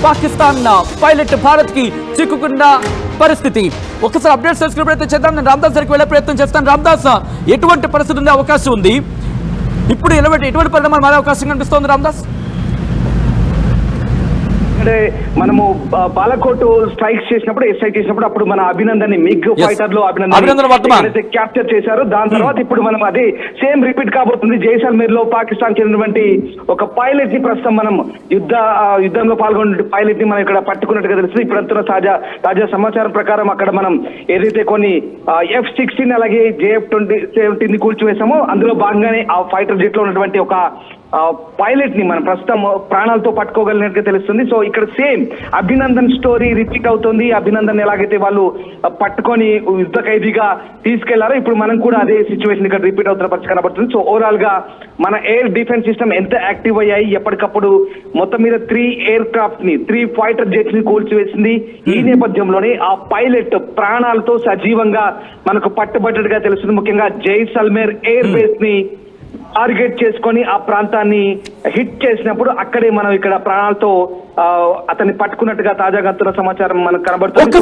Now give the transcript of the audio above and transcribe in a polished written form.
Pakistan pilot Bharat కి చిక్కుకున్న పరిస్థితి. ఒకసారి అప్డేట్స్ తెలుసుకునే ప్రయత్నం చేద్దాం. నేను రామ్దాస్ దగ్గరికి వెళ్ళే ప్రయత్నం చేస్తాను. రామ్దాస్, ఎటువంటి పరిస్థితి ఉండే అవకాశం ఉంది? ఇప్పుడు ఎటువంటి పరిణామాలు మారే అవకాశం కనిపిస్తోంది రామ్దాస్? అంటే మనము బాలకోట్ స్ట్రైక్స్ చేసినప్పుడు ఎస్ఐ చేసినప్పుడు అప్పుడు మన అభినందన్ మిగ్ ఫైటర్ లో అభినందన్ క్యాప్చర్ చేశారు. దాని తర్వాత ఇప్పుడు మనం అదే సేమ్ రిపీట్ కాబోతుంది. జైసల్మేర్ లో పాకిస్తాన్ చెందినటువంటి ఒక పైలట్ ని ప్రస్తుతం మనం యుద్ధంలో పాల్గొన్న పైలట్ ని మనం ఇక్కడ పట్టుకున్నట్టుగా తెలుస్తుంది. ఇప్పుడు తాజా సమాచారం ప్రకారం అక్కడ మనం ఏదైతే కొన్ని F-16 అలాగే JF-17 ని కూల్చివేసామో అందులో భాగంగానే ఆ ఫైటర్ జెట్ లో ఉన్నటువంటి ఒక పైలట్ ని మనం ప్రస్తుతం ప్రాణాలతో పట్టుకోగలిగినట్టుగా తెలుస్తుంది. సో ఇక్కడ సేమ్ అభినందన్ స్టోరీ రిపీట్ అవుతుంది. అభినందన్ ఎలాగైతే వాళ్ళు పట్టుకొని యుద్ధ ఖైదీగా తీసుకెళ్లారో ఇప్పుడు మనం కూడా అదే సిచ్యువేషన్ ఇక్కడ రిపీట్ అవుతున్న పరిస్థితి కనబడుతుంది. సో ఓవరాల్ గా మన ఎయిర్ డిఫెన్స్ సిస్టమ్ ఎంత యాక్టివ్ అయ్యాయి, ఎప్పటికప్పుడు మొత్తం మీద 3 ఫైటర్ జెట్స్ ని కూల్చివేసింది. ఈ నేపథ్యంలోనే ఆ పైలట్ ప్రాణాలతో సజీవంగా మనకు పట్టుబట్టట్టుగా తెలుస్తుంది. ముఖ్యంగా జైసల్మేర్ ఎయిర్ బేస్ ని టార్గెట్ చేసుకొని ఆ ప్రాంతాన్ని హిట్ చేసినప్పుడు అక్కడే మనం ఇక్కడ ప్రాణాలతో అతన్ని పట్టుకున్నట్టుగా తాజాగా సమాచారం మనకు కనబడుతుంది.